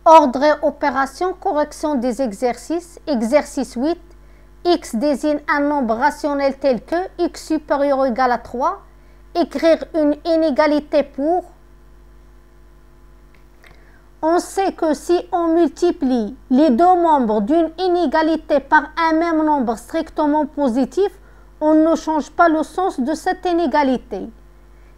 Ordre et opération, correction des exercices. Exercice 8. X désigne un nombre rationnel tel que x supérieur ou égal à 3. Écrire une inégalité pour. On sait que si on multiplie les deux membres d'une inégalité par un même nombre strictement positif, on ne change pas le sens de cette inégalité.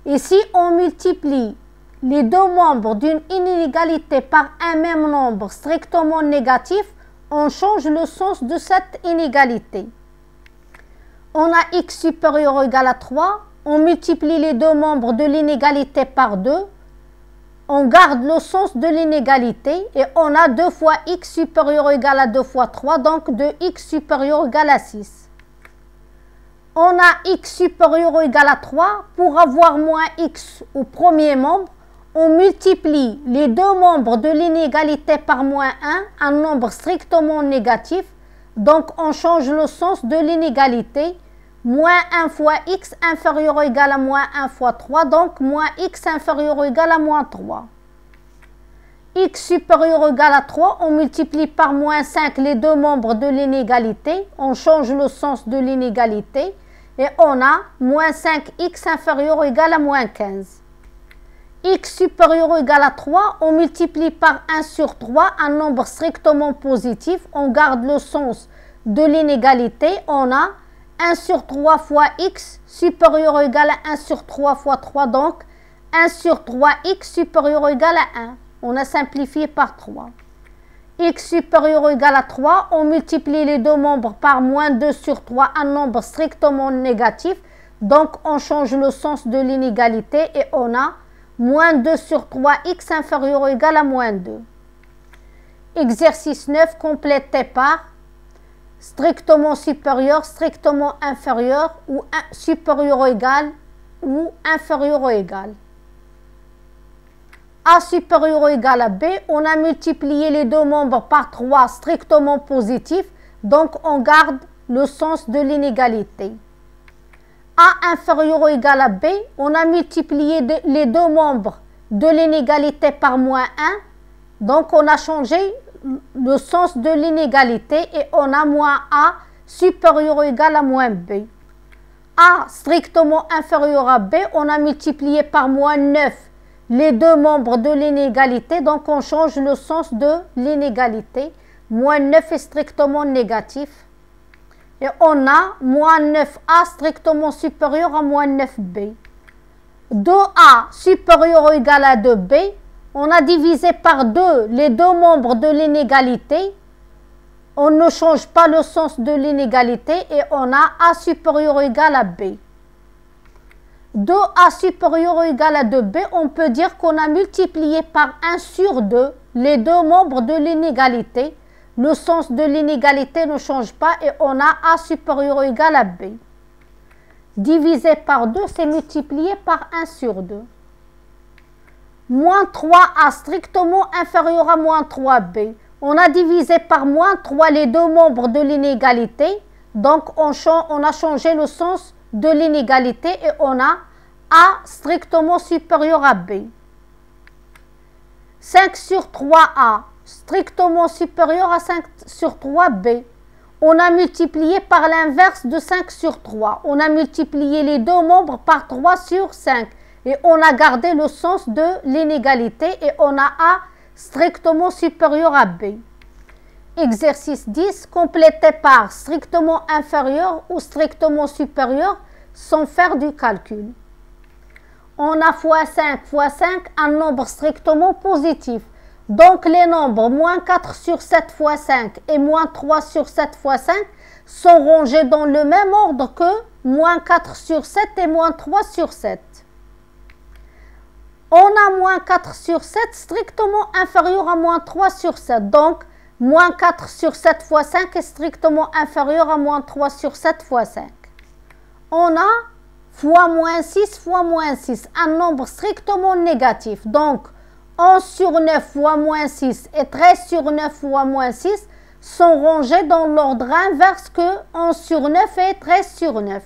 Et si on multiplie les deux membres d'une inégalité par un même nombre strictement négatif, on change le sens de cette inégalité. On a x supérieur ou égal à 3, on multiplie les deux membres de l'inégalité par 2, on garde le sens de l'inégalité et on a 2 fois x supérieur ou égal à 2 fois 3, donc 2x supérieur ou égal à 6. On a x supérieur ou égal à 3, pour avoir moins x au premier membre, on multiplie les deux membres de l'inégalité par moins 1, un nombre strictement négatif, donc on change le sens de l'inégalité. Moins 1 fois x inférieur ou égal à moins 1 fois 3, donc moins x inférieur ou égal à moins 3. X supérieur ou égal à 3, on multiplie par moins 5 les deux membres de l'inégalité, on change le sens de l'inégalité, et on a moins 5x inférieur ou égal à moins 15. X supérieur ou égal à 3, on multiplie par 1 sur 3 un nombre strictement positif, on garde le sens de l'inégalité, on a 1 sur 3 fois x supérieur ou égal à 1 sur 3 fois 3, donc 1 sur 3x supérieur ou égal à 1. On a simplifié par 3. X supérieur ou égal à 3, on multiplie les deux membres par moins 2 sur 3, un nombre strictement négatif, donc on change le sens de l'inégalité et on a moins 2 sur 3x inférieur ou égal à moins 2. Exercice 9, complété par strictement supérieur, strictement inférieur, ou supérieur ou égal, ou inférieur ou égal. A supérieur ou égal à B, on a multiplié les deux membres par 3 strictement positifs, donc on garde le sens de l'inégalité. A inférieur ou égal à B, on a multiplié les deux membres de l'inégalité par moins 1, donc on a changé le sens de l'inégalité et on a moins A supérieur ou égal à moins B. A strictement inférieur à B, on a multiplié par moins 9 les deux membres de l'inégalité, donc on change le sens de l'inégalité. Moins 9 est strictement négatif. Et on a moins 9A strictement supérieur à moins 9B. 2A supérieur ou égal à 2B, on a divisé par 2 les deux membres de l'inégalité. On ne change pas le sens de l'inégalité et on a A supérieur ou égal à B. 2A supérieur ou égal à 2B, on peut dire qu'on a multiplié par 1 sur 2 les deux membres de l'inégalité. Le sens de l'inégalité ne change pas et on a A supérieur ou égal à B. Divisé par 2, c'est multiplié par 1 sur 2. Moins 3A strictement inférieur à moins 3B. On a divisé par moins 3 les deux membres de l'inégalité. Donc on a changé le sens de l'inégalité et on a A strictement supérieur à B. 5 sur 3A strictement supérieur à 5 sur 3B. On a multiplié par l'inverse de 5 sur 3. On a multiplié les deux membres par 3 sur 5. Et on a gardé le sens de l'inégalité et on a A strictement supérieur à B. Exercice 10, complété par strictement inférieur ou strictement supérieur sans faire du calcul. On a fois 5 fois 5, un nombre strictement positif. Donc les nombres moins 4 sur 7 fois 5 et moins 3 sur 7 fois 5 sont rangés dans le même ordre que moins 4 sur 7 et moins 3 sur 7. On a moins 4 sur 7 strictement inférieur à moins 3 sur 7. Donc, moins 4 sur 7 fois 5 est strictement inférieur à moins 3 sur 7 fois 5. On a fois moins 6 fois moins 6, un nombre strictement négatif. Donc, 11 sur 9 fois moins 6 et 13 sur 9 fois moins 6 sont rangés dans l'ordre inverse que 11 sur 9 et 13 sur 9.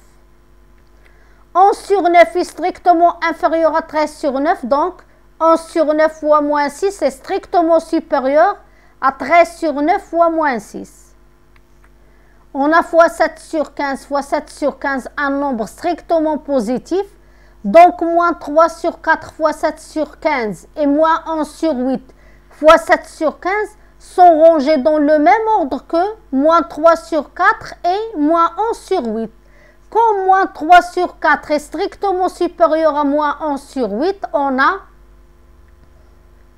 11 sur 9 est strictement inférieur à 13 sur 9, donc 11 sur 9 fois moins 6 est strictement supérieur à 13 sur 9 fois moins 6. On a fois 7 sur 15 fois 7 sur 15 un nombre strictement positif. Donc moins 3 sur 4 fois 7 sur 15 et moins 11 sur 8 fois 7 sur 15 sont rangés dans le même ordre que moins 3 sur 4 et moins 11 sur 8. Comme moins 3 sur 4 est strictement supérieur à moins 11 sur 8, on a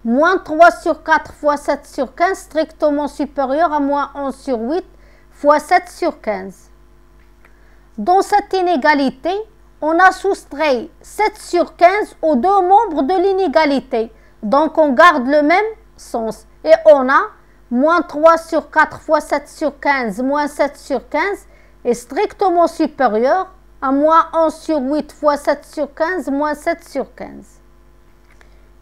moins 3 sur 4 fois 7 sur 15 strictement supérieur à moins 11 sur 8 fois 7 sur 15. Dans cette inégalité, on a soustrait 7 sur 15 aux deux membres de l'inégalité. Donc on garde le même sens. Et on a moins 3 sur 4 fois 7 sur 15 moins 7 sur 15 est strictement supérieur à moins 11 sur 8 fois 7 sur 15 moins 7 sur 15.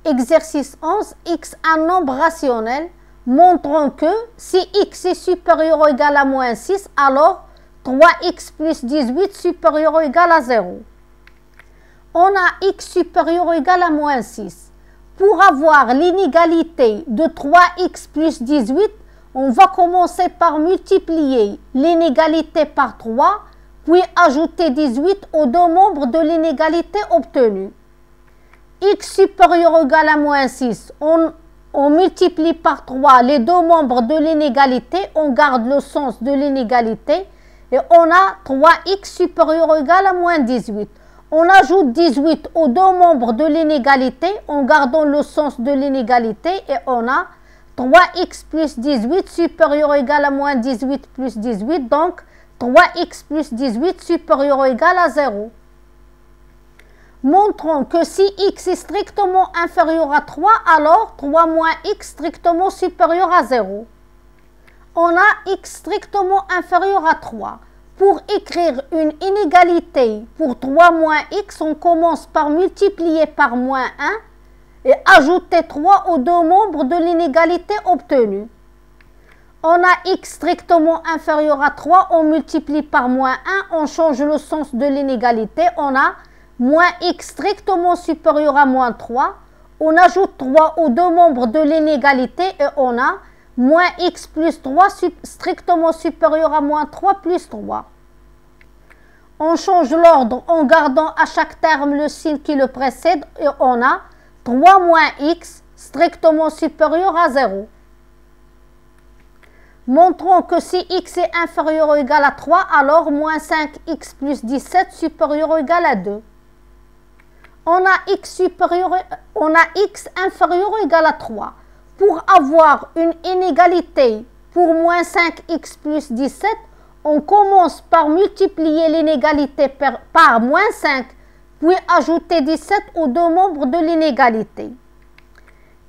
Exercice 11. X un nombre rationnel. Montrons que si x est supérieur ou égal à moins 6, alors 3x plus 18 supérieur ou égal à 0. On a x supérieur ou égal à moins 6. Pour avoir l'inégalité de 3x plus 18, on va commencer par multiplier l'inégalité par 3, puis ajouter 18 aux deux membres de l'inégalité obtenue. X supérieur ou égal à moins 6, on multiplie par 3 les deux membres de l'inégalité, on garde le sens de l'inégalité, et on a 3x supérieur ou égal à moins 18. On ajoute 18 aux deux membres de l'inégalité en gardant le sens de l'inégalité et on a 3x plus 18 supérieur ou égal à moins 18 plus 18, donc 3x plus 18 supérieur ou égal à 0. Montrons que si x est strictement inférieur à 3, alors 3 moins x strictement supérieur à 0. On a x strictement inférieur à 3. Pour écrire une inégalité pour 3 moins x, on commence par multiplier par moins 1 et ajouter 3 aux deux membres de l'inégalité obtenue. On a x strictement inférieur à 3, on multiplie par moins 1, on change le sens de l'inégalité, on a moins x strictement supérieur à moins 3, on ajoute 3 aux deux membres de l'inégalité et on a moins x plus 3 strictement supérieur à moins 3 plus 3. On change l'ordre en gardant à chaque terme le signe qui le précède et on a 3 moins x strictement supérieur à 0. Montrons que si x est inférieur ou égal à 3, alors moins 5x plus 17 supérieur ou égal à 2. On a x inférieur ou égal à 3. Pour avoir une inégalité pour moins 5x plus 17, on commence par multiplier l'inégalité par moins 5, puis ajouter 17 aux deux membres de l'inégalité.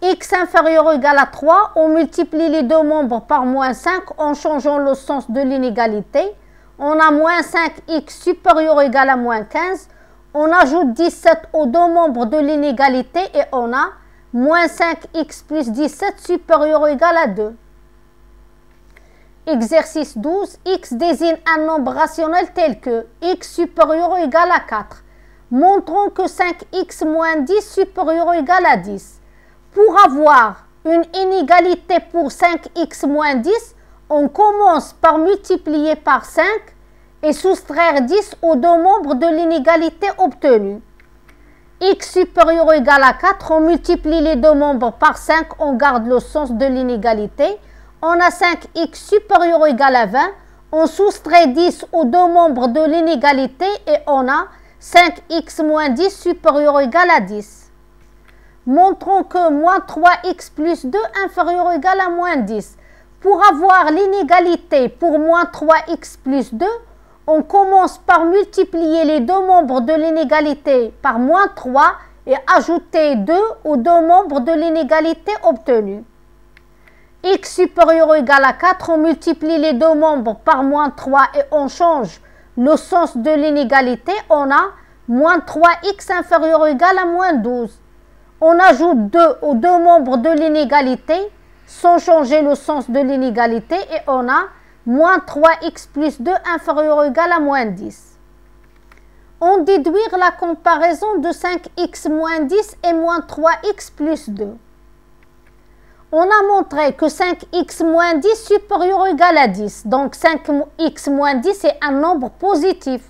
X inférieur ou égal à 3, on multiplie les deux membres par moins 5 en changeant le sens de l'inégalité. On a moins 5x supérieur ou égal à moins 15. On ajoute 17 aux deux membres de l'inégalité et on a moins 5x plus 17 supérieur ou égal à 2. Exercice 12. X désigne un nombre rationnel tel que x supérieur ou égal à 4. Montrons que 5x moins 10 supérieur ou égal à 10. Pour avoir une inégalité pour 5x moins 10, on commence par multiplier par 5 et soustraire 10 aux deux membres de l'inégalité obtenue. X supérieur ou égal à 4, on multiplie les deux membres par 5, on garde le sens de l'inégalité. On a 5x supérieur ou égal à 20, on soustrait 10 aux deux membres de l'inégalité et on a 5x moins 10 supérieur ou égal à 10. Montrons que moins 3x plus 2 inférieur ou égal à moins 10. Pour avoir l'inégalité pour moins 3x plus 2, on commence par multiplier les deux membres de l'inégalité par moins 3 et ajouter 2 aux deux membres de l'inégalité obtenue. X supérieur ou égal à 4, on multiplie les deux membres par moins 3 et on change le sens de l'inégalité. On a moins 3x inférieur ou égal à moins 12. On ajoute 2 aux deux membres de l'inégalité sans changer le sens de l'inégalité et on a moins 3x plus 2 inférieur ou égal à moins 10. On déduire la comparaison de 5x moins 10 et moins 3x plus 2. On a montré que 5x moins 10 supérieur ou égal à 10. Donc 5x moins 10 est un nombre positif.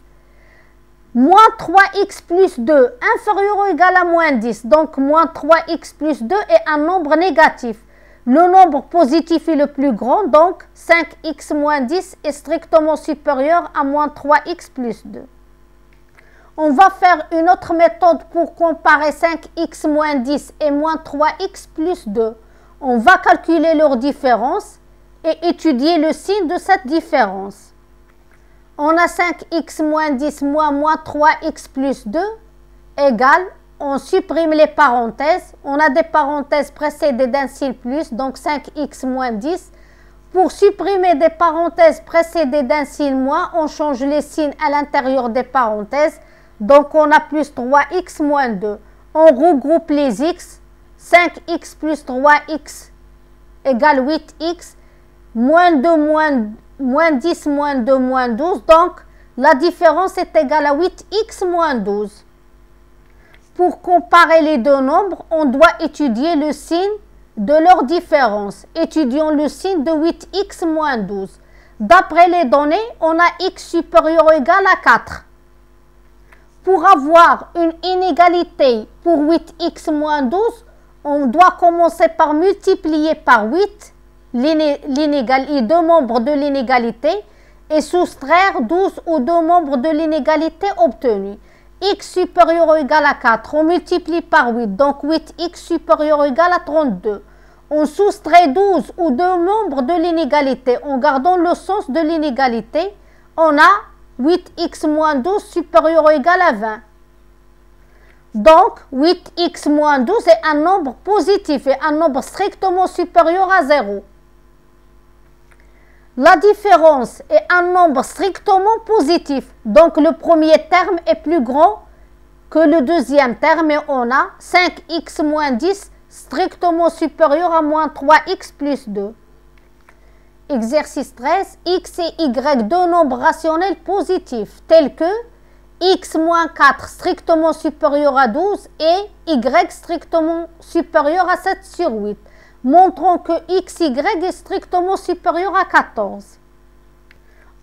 Moins 3x plus 2 inférieur ou égal à moins 10. Donc moins 3x plus 2 est un nombre négatif. Le nombre positif est le plus grand, donc 5x moins 10 est strictement supérieur à moins 3x plus 2. On va faire une autre méthode pour comparer 5x moins 10 et moins 3x plus 2. On va calculer leur différence et étudier le signe de cette différence. On a 5x moins 10 moins 3x plus 2 égale, on supprime les parenthèses. On a des parenthèses précédées d'un signe plus, donc 5x moins 10. Pour supprimer des parenthèses précédées d'un signe moins, on change les signes à l'intérieur des parenthèses. Donc on a plus 3x moins 2. On regroupe les x. 5x plus 3x égale 8x. Moins 2 moins 10 moins 2 moins 12. Donc la différence est égale à 8x moins 12. Pour comparer les deux nombres, on doit étudier le signe de leur différence. Étudions le signe de 8x moins 12. D'après les données, on a x supérieur ou égal à 4. Pour avoir une inégalité pour 8x moins 12, on doit commencer par multiplier par 8 les deux membres de l'inégalité et soustraire 12 aux deux membres de l'inégalité obtenus. X supérieur ou égal à 4, on multiplie par 8, donc 8x supérieur ou égal à 32. On soustrait 12 aux deux membres de l'inégalité en gardant le sens de l'inégalité. On a 8x moins 12 supérieur ou égal à 20. Donc, 8x moins 12 est un nombre positif et un nombre strictement supérieur à 0. La différence est un nombre strictement positif. Donc, le premier terme est plus grand que le deuxième terme et on a 5x moins 10 strictement supérieur à moins 3x plus 2. Exercice 13. X et y, deux nombres rationnels positifs tels que x moins 4 strictement supérieur à 12 et y strictement supérieur à 7 sur 8. Montrons que xy est strictement supérieur à 14.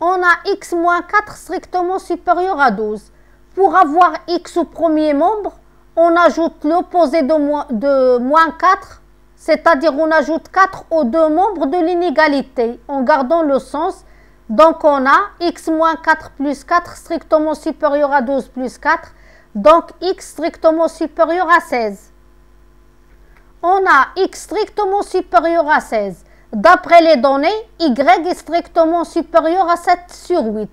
On a x moins 4 strictement supérieur à 12. Pour avoir x au premier membre, on ajoute l'opposé de moins 4, c'est-à-dire on ajoute 4 aux deux membres de l'inégalité en gardant le sens. Donc on a x moins 4 plus 4 strictement supérieur à 12 plus 4, donc x strictement supérieur à 16. On a x strictement supérieur à 16. D'après les données, y est strictement supérieur à 7 sur 8.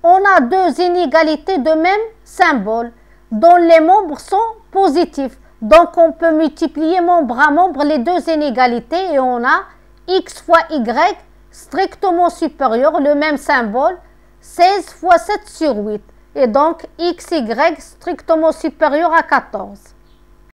On a deux inégalités de même symbole, dont les membres sont positifs. Donc on peut multiplier membre à membre les deux inégalités et on a x fois y strictement supérieur, le même symbole, 16 fois 7 sur 8. Et donc xy strictement supérieur à 14.